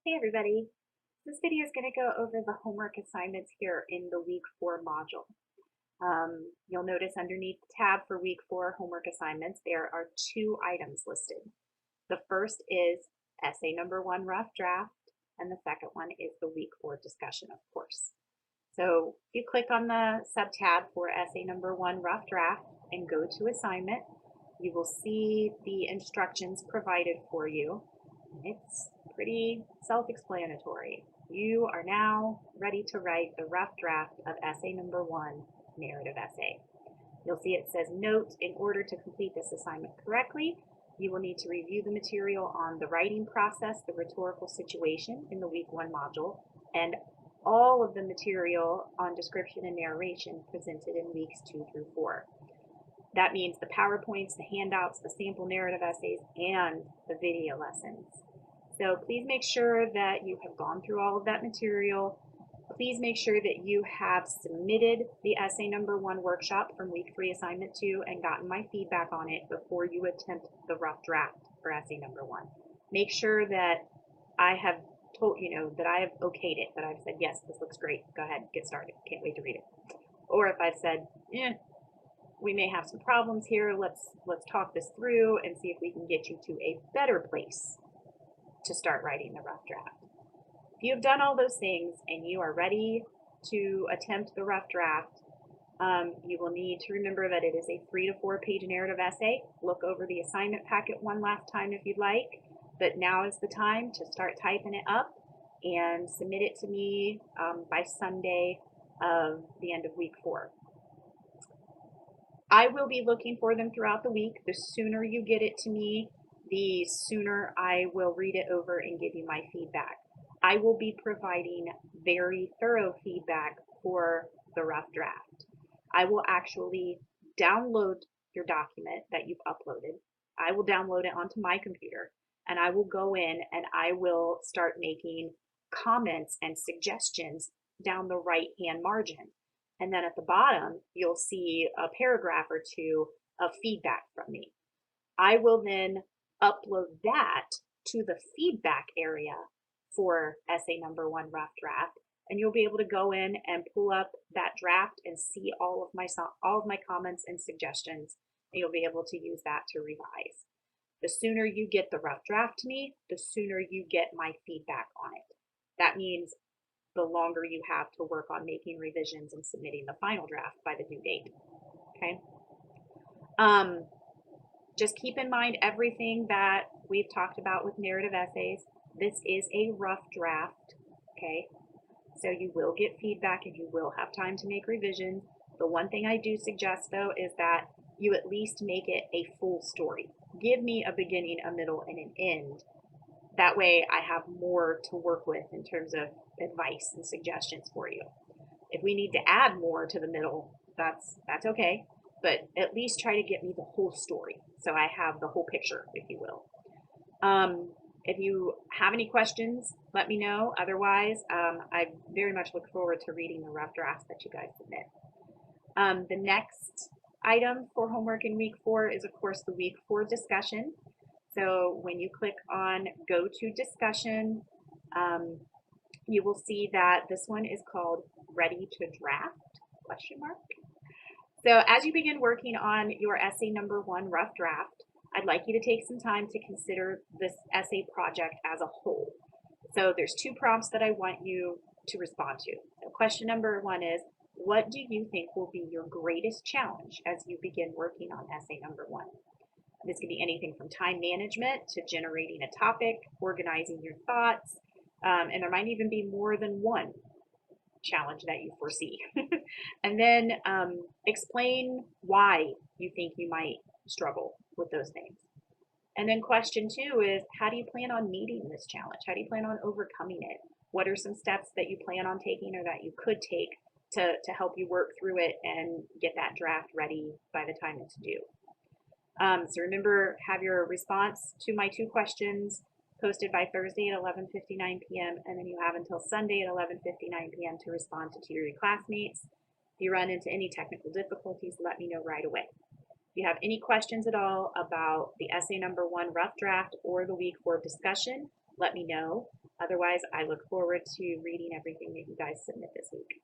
Hey everybody, this video is going to go over the homework assignments here in the week 4 module. You'll notice underneath the tab for week 4 homework assignments, there are two items listed. The first is essay number 1 rough draft, and the second one is the week 4 discussion, of course. So if you click on the sub-tab for essay number 1 rough draft and go to assignment, you will see the instructions provided for you. It's pretty self-explanatory. You are now ready to write the rough draft of essay number 1, narrative essay. You'll see it says, note, in order to complete this assignment correctly, you will need to review the material on the writing process, the rhetorical situation in the week 1 module, and all of the material on description and narration presented in weeks 2 through 4. That means the PowerPoints, the handouts, the sample narrative essays, and the video lessons. So please make sure that you have gone through all of that material. Please make sure that you have submitted the essay number 1 workshop from week 3 assignment 2 and gotten my feedback on it before you attempt the rough draft for essay number 1. Make sure that I have told that I have okayed it, that I've said, yes, this looks great. Go ahead, get started. Can't wait to read it. Or if I've said, we may have some problems here. Let's talk this through and see if we can get you to a better place to start writing the rough draft. If you have done all those things and you are ready to attempt the rough draft, you will need to remember that it is a 3 to 4 page narrative essay. Look over the assignment packet one last time if you'd like, but now is the time to start typing it up and submit it to me by Sunday of the end of week 4. I will be looking for them throughout the week. The sooner you get it to me, the sooner I will read it over and give you my feedback. I will be providing very thorough feedback for the rough draft. I will actually download your document that you've uploaded. I will download it onto my computer, and I will go in and I will start making comments and suggestions down the right-hand margin. And then at the bottom, you'll see a paragraph or two of feedback from me. I will then upload that to the feedback area for essay number 1 rough draft, and you'll be able to go in and pull up that draft and see all of my comments and suggestions, and you'll be able to use that to revise. The sooner you get the rough draft to me, the sooner you get my feedback on it. That means the longer you have to work on making revisions and submitting the final draft by the due date. Okay. Just keep in mind everything that we've talked about with narrative essays. This is a rough draft, okay? So you will get feedback and you will have time to make revisions. The one thing I do suggest, though, is that you at least make it a full story. Give me a beginning, a middle, and an end. That way I have more to work with in terms of advice and suggestions for you. If we need to add more to the middle, that's okay. But at least try to get me the whole story so I have the whole picture, if you will. If you have any questions, let me know. Otherwise, I very much look forward to reading the rough drafts that you guys submit. The next item for homework in week 4 is, of course, the week 4 discussion. So when you click on Go to Discussion, you will see that this one is called Ready to Draft, ? So as you begin working on your essay number 1 rough draft, I'd like you to take some time to consider this essay project as a whole. So there's 2 prompts that I want you to respond to. So question number 1 is, what do you think will be your greatest challenge as you begin working on essay number 1? This could be anything from time management to generating a topic, organizing your thoughts, and there might even be more than one challenge that you foresee. And then explain why you think you might struggle with those things. And then question 2 is, how do you plan on meeting this challenge? How do you plan on overcoming it? What are some steps that you plan on taking or that you could take to help you work through it and get that draft ready by the time it's due? So remember, have your response to my 2 questions posted by Thursday at 11:59 p.m. and then you have until Sunday at 11:59 p.m. to respond to your classmates. If you run into any technical difficulties, let me know right away. If you have any questions at all about the essay number 1 rough draft or the week 4 discussion, let me know. Otherwise, I look forward to reading everything that you guys submit this week.